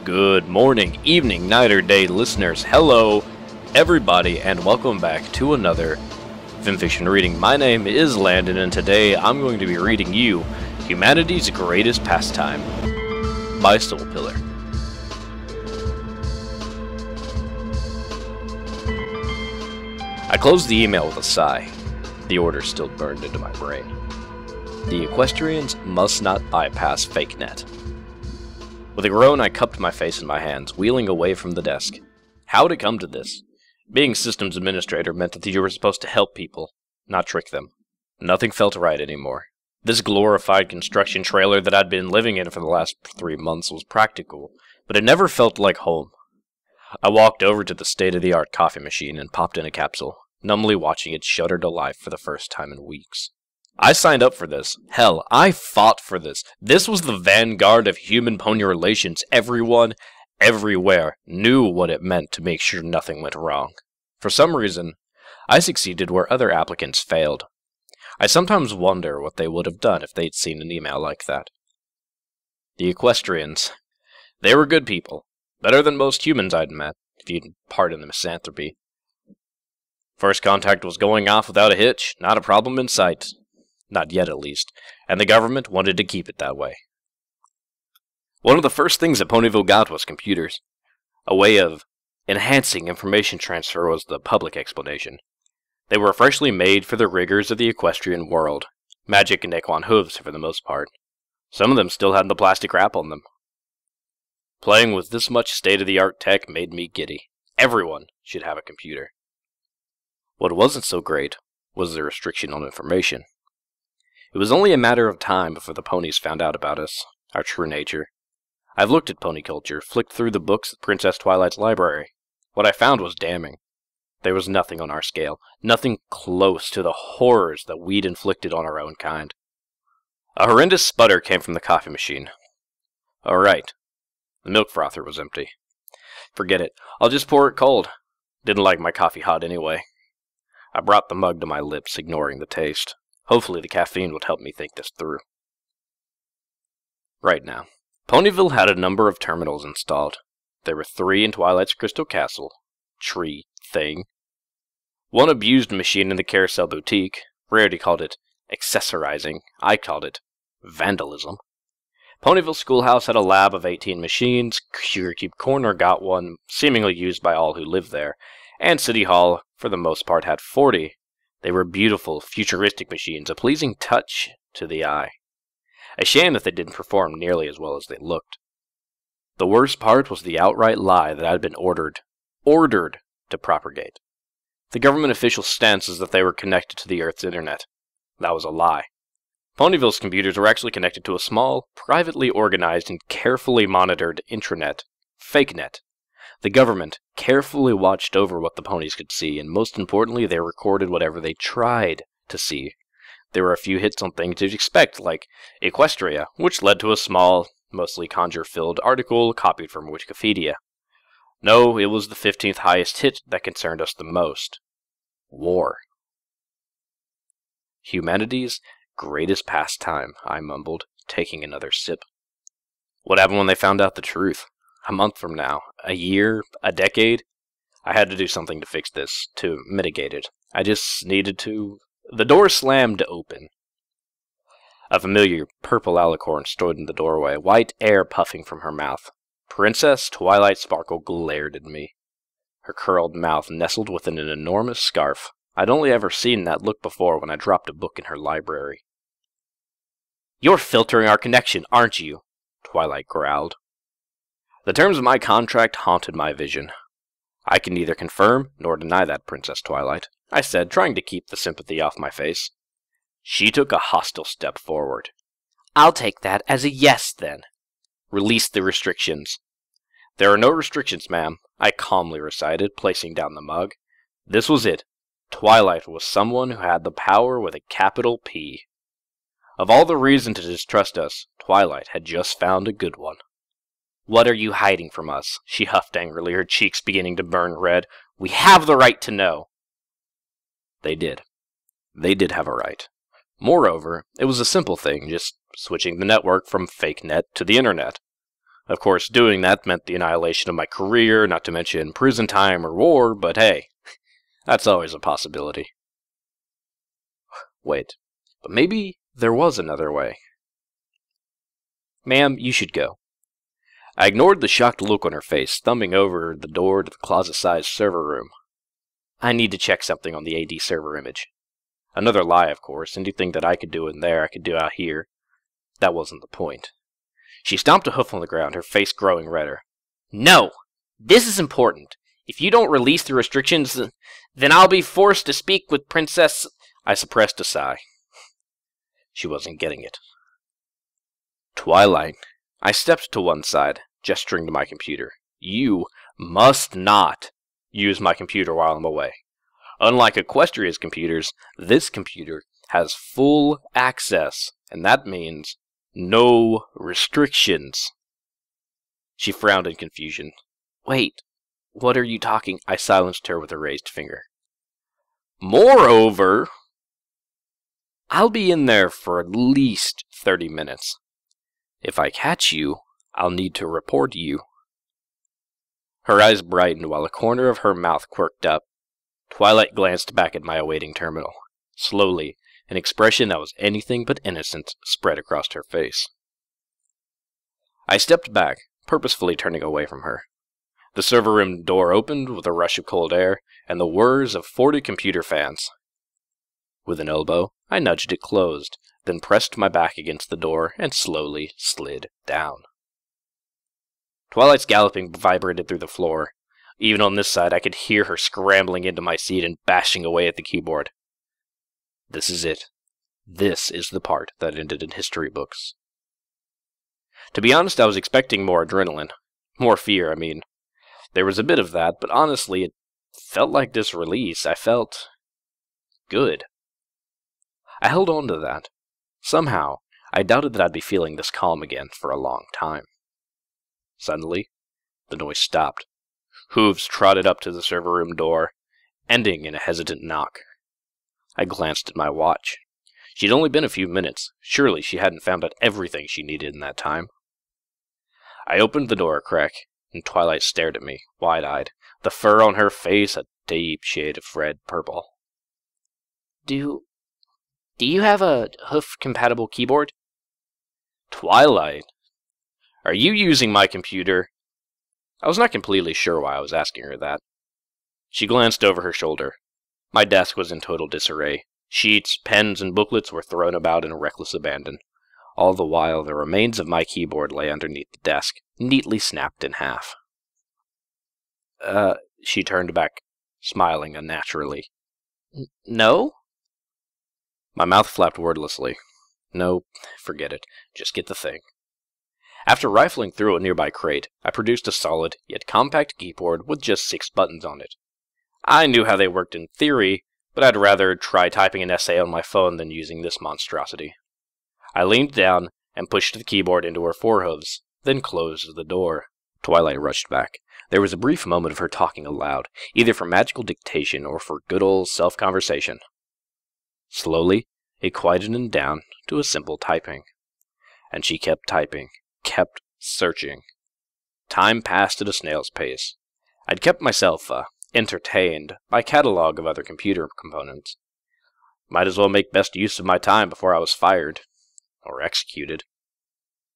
Good morning, evening, night, or day, listeners. Hello, everybody, and welcome back to another FimFiction reading. My name is Landon, and today I'm going to be reading you Humanity's Greatest Pastime by Soul Pillar. I closed the email with a sigh. The order still burned into my brain. The Equestrians must not bypass FakeNet. With a groan, I cupped my face in my hands, wheeling away from the desk. How had it come to this? Being systems administrator meant that you were supposed to help people, not trick them. Nothing felt right anymore. This glorified construction trailer that I'd been living in for the last 3 months was practical, but it never felt like home. I walked over to the state-of-the-art coffee machine and popped in a capsule, numbly watching it shudder to life for the first time in weeks. I signed up for this. Hell, I fought for this. This was the vanguard of human-pony relations. Everyone, everywhere, knew what it meant to make sure nothing went wrong. For some reason, I succeeded where other applicants failed. I sometimes wonder what they would have done if they'd seen an email like that. The Equestrians. They were good people. Better than most humans I'd met, if you'd pardon the misanthropy. First contact was going off without a hitch. Not a problem in sight. Not yet, at least, and the government wanted to keep it that way. One of the first things that Ponyville got was computers. A way of enhancing information transfer was the public explanation. They were freshly made for the rigors of the equestrian world. Magic and equine hooves, for the most part. Some of them still had the plastic wrap on them. Playing with this much state-of-the-art tech made me giddy. Everyone should have a computer. What wasn't so great was the restriction on information. It was only a matter of time before the ponies found out about us, our true nature. I've looked at pony culture, flicked through the books at Princess Twilight's library. What I found was damning. There was nothing on our scale, nothing close to the horrors that we'd inflicted on our own kind. A horrendous sputter came from the coffee machine. All right. The milk frother was empty. Forget it. I'll just pour it cold. Didn't like my coffee hot anyway. I brought the mug to my lips, ignoring the taste. Hopefully the caffeine would help me think this through. Right now, Ponyville had a number of terminals installed. There were 3 in Twilight's Crystal Castle. Tree thing. 1 abused machine in the Carousel Boutique. Rarity called it accessorizing. I called it vandalism. Ponyville Schoolhouse had a lab of 18 machines. Sugarcube Corner got one, seemingly used by all who lived there. And City Hall, for the most part, had 40. They were beautiful, futuristic machines, a pleasing touch to the eye. A shame that they didn't perform nearly as well as they looked. The worst part was the outright lie that I'd been ordered to propagate. The government official stance is that they were connected to the Earth's internet. That was a lie. Ponyville's computers were actually connected to a small, privately organized and carefully monitored intranet, FakeNet. The government carefully watched over what the ponies could see, and most importantly, they recorded whatever they tried to see. There were a few hits on things you'd expect, like Equestria, which led to a small, mostly conjure-filled article copied from Wikipedia. No, it was the 15th highest hit that concerned us the most. War. Humanity's greatest pastime, I mumbled, taking another sip. What happened when they found out the truth? A month from now, a year, a decade, I had to do something to fix this, to mitigate it. I just needed to... The door slammed open. A familiar purple alicorn stood in the doorway, white air puffing from her mouth. Princess Twilight Sparkle glared at me. Her curled mouth nestled within an enormous scarf. I'd only ever seen that look before when I dropped a book in her library. "You're filtering our connection, aren't you?" Twilight growled. The terms of my contract haunted my vision. "I can neither confirm nor deny that, Princess Twilight," I said, trying to keep the sympathy off my face. She took a hostile step forward. "I'll take that as a yes, then. Release the restrictions." "There are no restrictions, ma'am," I calmly recited, placing down the mug. This was it. Twilight was someone who had the power with a capital P. Of all the reason to distrust us, Twilight had just found a good one. "What are you hiding from us?" she huffed angrily, her cheeks beginning to burn red. "We have the right to know." They did. They did have a right. Moreover, it was a simple thing, just switching the network from FakeNet to the internet. Of course, doing that meant the annihilation of my career, not to mention prison time or war, but hey, that's always a possibility. Wait, but maybe there was another way. Ma'am, you should go. I ignored the shocked look on her face, thumbing over the door to the closet-sized server room. I need to check something on the AD server image. Another lie, of course. Anything that I could do in there, I could do out here. That wasn't the point. She stomped a hoof on the ground, her face growing redder. No! This is important. If you don't release the restrictions, then I'll be forced to speak with Princess... I suppressed a sigh. She wasn't getting it. Twilight. I stepped to one side, gesturing to my computer. You must not use my computer while I'm away. Unlike Equestria's computers, this computer has full access, and that means no restrictions. She frowned in confusion. Wait, what are you talking? I silenced her with a raised finger. Moreover, I'll be in there for at least 30 minutes. If I catch you, I'll need to report you. Her eyes brightened while a corner of her mouth quirked up. Twilight glanced back at my awaiting terminal. Slowly, an expression that was anything but innocent spread across her face. I stepped back, purposefully turning away from her. The server room door opened with a rush of cold air and the whirs of 40 computer fans. With an elbow, I nudged it closed, then pressed my back against the door and slowly slid down. Twilight's galloping vibrated through the floor. Even on this side, I could hear her scrambling into my seat and bashing away at the keyboard. This is it. This is the part that ended in history books. To be honest, I was expecting more adrenaline. More fear, I mean. There was a bit of that, but honestly, it felt like this release. I felt good. I held on to that. Somehow, I doubted that I'd be feeling this calm again for a long time. Suddenly, the noise stopped. Hooves trotted up to the server room door, ending in a hesitant knock. I glanced at my watch. She'd only been a few minutes. Surely she hadn't found out everything she needed in that time. I opened the door a crack, and Twilight stared at me, wide-eyed, the fur on her face a deep shade of red purple. Do you have a hoof-compatible keyboard? Twilight, are you using my computer? I was not completely sure why I was asking her that. She glanced over her shoulder. My desk was in total disarray. Sheets, pens, and booklets were thrown about in reckless abandon. All the while, the remains of my keyboard lay underneath the desk, neatly snapped in half. She turned back, smiling unnaturally. No? My mouth flapped wordlessly. No, forget it. Just get the thing. After rifling through a nearby crate, I produced a solid, yet compact keyboard with just 6 buttons on it. I knew how they worked in theory, but I'd rather try typing an essay on my phone than using this monstrosity. I leaned down and pushed the keyboard into her forehooves, then closed the door. Twilight rushed back. There was a brief moment of her talking aloud, either for magical dictation or for good old self-conversation. Slowly, it quietened down to a simple typing. And she kept typing, kept searching. Time passed at a snail's pace. I'd kept myself, entertained by a catalog of other computer components. Might as well make best use of my time before I was fired. Or executed.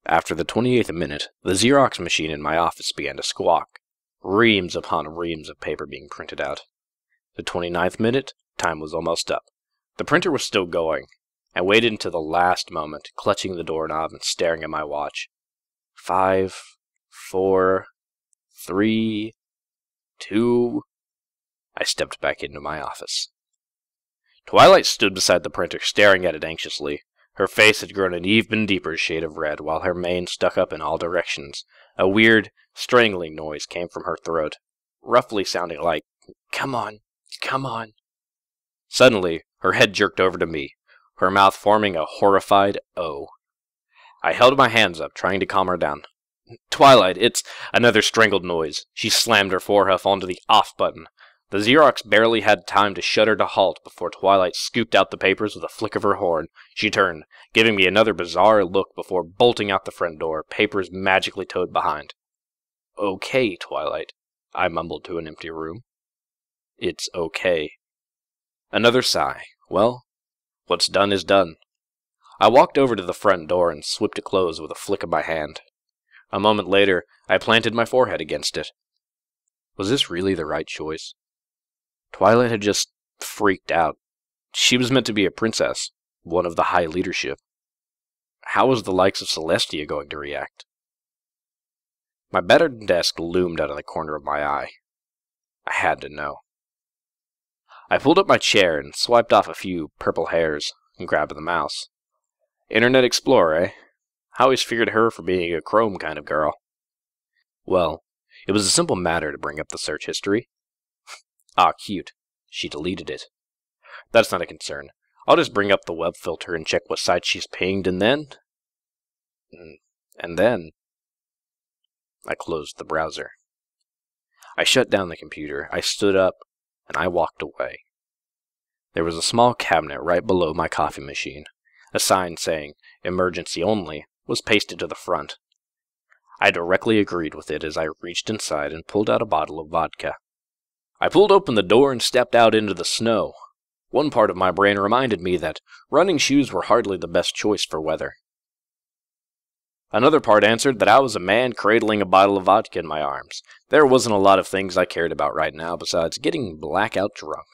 After the 28th minute, the Xerox machine in my office began to squawk, reams upon reams of paper being printed out. The 29th minute, time was almost up. The printer was still going. I waited until the last moment, clutching the doorknob and staring at my watch. 5, 4, 3, 2... I stepped back into my office. Twilight stood beside the printer, staring at it anxiously. Her face had grown an even deeper shade of red, while her mane stuck up in all directions. A weird, strangling noise came from her throat, roughly sounding like, "Come on, come on." Suddenly, her head jerked over to me, her mouth forming a horrified O. I held my hands up, trying to calm her down. "Twilight, it's..." Another strangled noise. She slammed her forehoof onto the off button. The Xerox barely had time to shudder to halt before Twilight scooped out the papers with a flick of her horn. She turned, giving me another bizarre look before bolting out the front door, papers magically towed behind. "Okay, Twilight," I mumbled to an empty room. "It's okay." Another sigh. Well, what's done is done. I walked over to the front door and swept it closed with a flick of my hand. A moment later, I planted my forehead against it. Was this really the right choice? Twilight had just freaked out. She was meant to be a princess, one of the high leadership. How was the likes of Celestia going to react? My battered desk loomed out of the corner of my eye. I had to know. I pulled up my chair and swiped off a few purple hairs and grabbed the mouse. Internet Explorer, eh? I always feared her for being a Chrome kind of girl. Well, it was a simple matter to bring up the search history. Ah, cute. She deleted it. That's not a concern. I'll just bring up the web filter and check what site she's pinged, and then... I closed the browser. I shut down the computer, I stood up, and I walked away. There was a small cabinet right below my coffee machine. A sign saying, "Emergency Only," was pasted to the front. I directly agreed with it as I reached inside and pulled out a bottle of vodka. I pulled open the door and stepped out into the snow. One part of my brain reminded me that running shoes were hardly the best choice for weather. Another part answered that I was a man cradling a bottle of vodka in my arms. There wasn't a lot of things I cared about right now besides getting blackout drunk.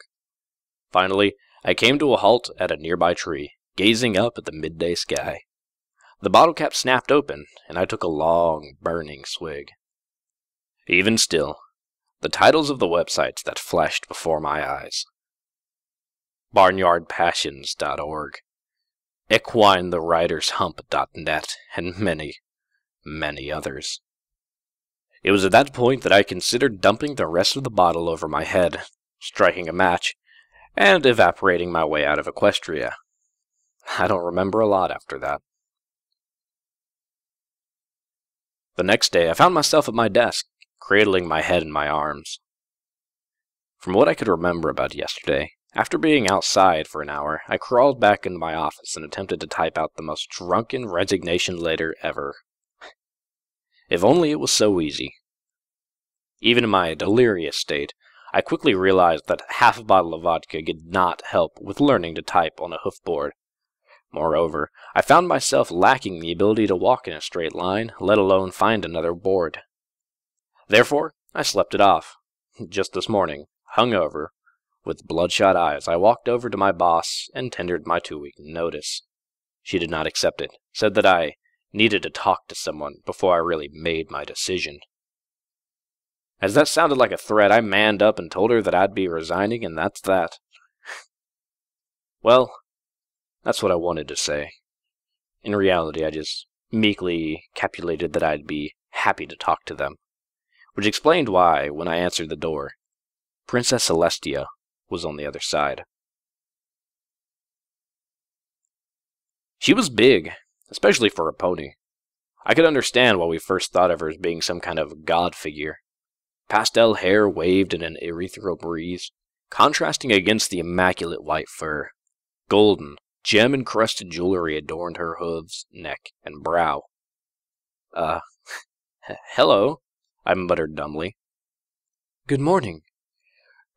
Finally, I came to a halt at a nearby tree, gazing up at the midday sky. The bottle cap snapped open, and I took a long, burning swig. Even still, the titles of the websites that flashed before my eyes. barnyardpassions.org, equinethewritershump.net, and many, many others. It was at that point that I considered dumping the rest of the bottle over my head, striking a match, and evaporating my way out of Equestria. I don't remember a lot after that. The next day, I found myself at my desk, cradling my head in my arms. From what I could remember about yesterday, after being outside for an hour, I crawled back into my office and attempted to type out the most drunken resignation letter ever. If only it was so easy. Even in my delirious state, I quickly realized that half a bottle of vodka did not help with learning to type on a hoofboard. Moreover, I found myself lacking the ability to walk in a straight line, let alone find another board. Therefore, I slept it off. Just this morning, hungover, with bloodshot eyes, I walked over to my boss and tendered my 2-week notice. She did not accept it, said that I needed to talk to someone before I really made my decision. As that sounded like a threat, I manned up and told her that I'd be resigning, and that's that. Well, that's what I wanted to say. In reality, I just meekly capitulated that I'd be happy to talk to them, which explained why, when I answered the door, Princess Celestia was on the other side. She was big, especially for a pony. I could understand why we first thought of her as being some kind of god figure. Pastel hair waved in an ethereal breeze, contrasting against the immaculate white fur. Golden, gem-encrusted jewelry adorned her hooves, neck, and brow. Hello, I muttered dumbly. Good morning.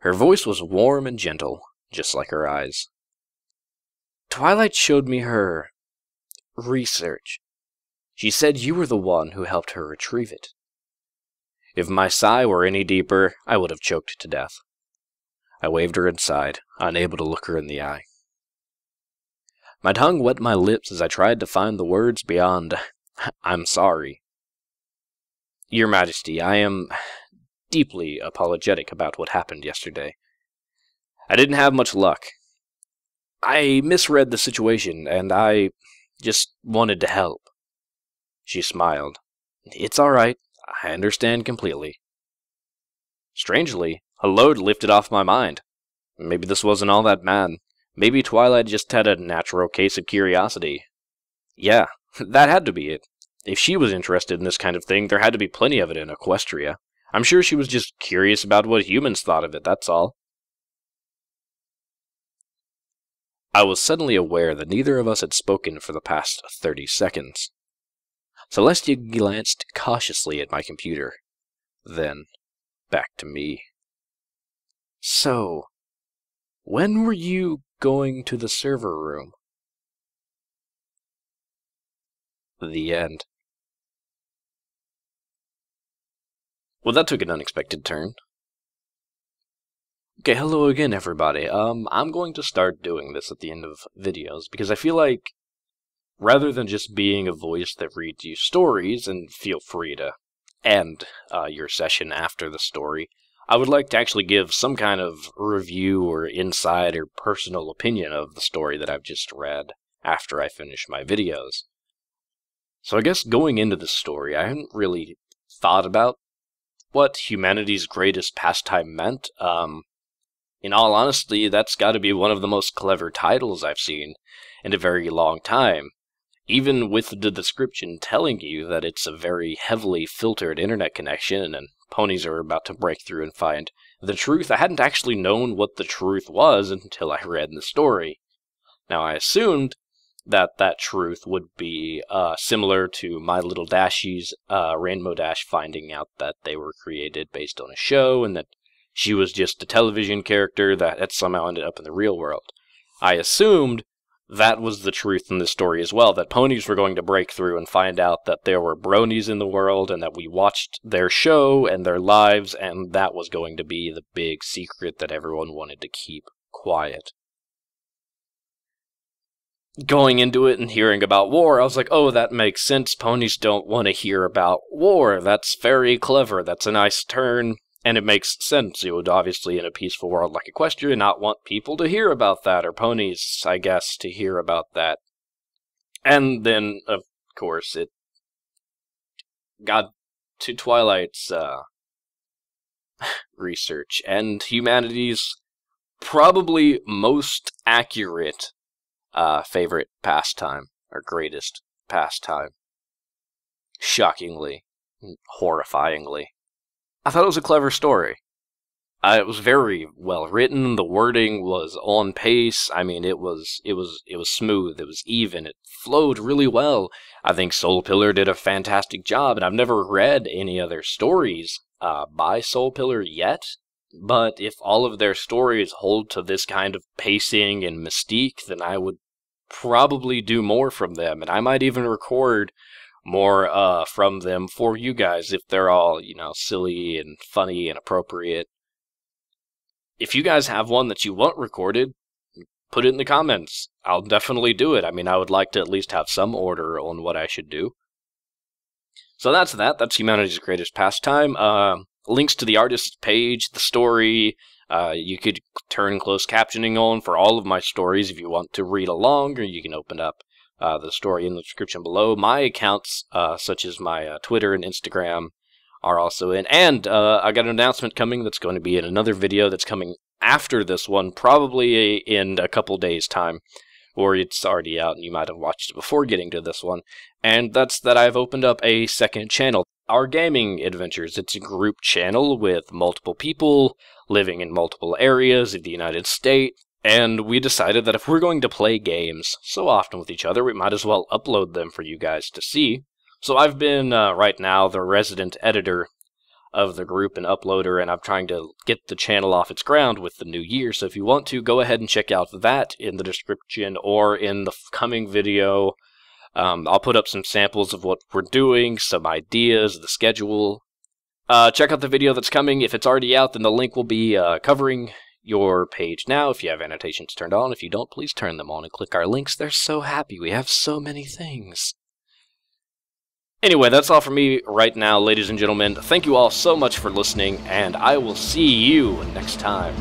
Her voice was warm and gentle, just like her eyes. Twilight showed me her research. She said you were the one who helped her retrieve it. If my sigh were any deeper, I would have choked to death. I waved her inside, unable to look her in the eye. My tongue wet my lips as I tried to find the words beyond, "I'm sorry." Your Majesty, I am deeply apologetic about what happened yesterday. I didn't have much luck. I misread the situation, and I just wanted to help. She smiled. It's all right. I understand completely. Strangely, a load lifted off my mind. Maybe this wasn't all that bad. Maybe Twilight just had a natural case of curiosity. Yeah, that had to be it. If she was interested in this kind of thing, there had to be plenty of it in Equestria. I'm sure she was just curious about what humans thought of it, that's all. I was suddenly aware that neither of us had spoken for the past 30 seconds. Celestia glanced cautiously at my computer, then back to me. So, when were you going to the server room? The end. Well, that took an unexpected turn. Okay, hello again, everybody. I'm going to start doing this at the end of videos, because I feel like, rather than just being a voice that reads you stories, and feel free to end your session after the story, I would like to actually give some kind of review or insight or personal opinion of the story that I've just read after I finish my videos. So I guess going into the story, I hadn't really thought about what humanity's greatest pastime meant. In all honesty, that's got to be one of the most clever titles I've seen in a very long time. Even with the description telling you that it's a very heavily filtered internet connection and ponies are about to break through and find the truth, I hadn't actually known what the truth was until I read the story. Now, I assumed that that truth would be similar to My Little Dashie's Rainbow Dash finding out that they were created based on a show and that she was just a television character that had somehow ended up in the real world. I assumed that was the truth in this story as well, that ponies were going to break through and find out that there were bronies in the world and that we watched their show and their lives, and that was going to be the big secret that everyone wanted to keep quiet. Going into it and hearing about war, I was like, oh, that makes sense. Ponies don't want to hear about war. That's very clever. That's a nice turn. And it makes sense. You would obviously, in a peaceful world like Equestria, not want people to hear about that, or ponies, I guess, to hear about that. And then, of course, it got to Twilight's research, and humanity's probably most accurate favorite pastime, or greatest pastime. Shockingly, horrifyingly. I thought it was a clever story. It was very well written. The wording was on pace. I mean, it was smooth. It was even. It flowed really well. I think Soul Pillar did a fantastic job, and I've never read any other stories by Soul Pillar yet. But if all of their stories hold to this kind of pacing and mystique, then I would probably do more from them, and I might even record more from them for you guys if they're all, you know, silly and funny and appropriate. If you guys have one that you want recorded, put it in the comments. I'll definitely do it. I mean, I would like to at least have some order on what I should do. So that's that. That's humanity's greatest pastime. Links to the artist's page, the story. You could turn closed captioning on for all of my stories if you want to read along, or you can open up the story in the description below. My accounts, such as my Twitter and Instagram, are also in. And I got an announcement coming that's going to be in another video that's coming after this one, probably in a couple days' time, or it's already out and you might have watched it before getting to this one. And that's that I've opened up a second channel, Our Gaming Adventures. It's a group channel with multiple people living in multiple areas of the United States. And we decided that if we're going to play games so often with each other, we might as well upload them for you guys to see. So I've been, right now, the resident editor of the group and uploader, and I'm trying to get the channel off its ground with the new year. So if you want to, go ahead and check out that in the description or in the coming video. I'll put up some samples of what we're doing, some ideas, the schedule. Check out the video that's coming. If it's already out, then the link will be covering your page now. If you have annotations turned on, if you don't, please turn them on and click our links. They're so happy. We have so many things. Anyway, that's all from me right now, ladies and gentlemen. Thank you all so much for listening, and I will see you next time.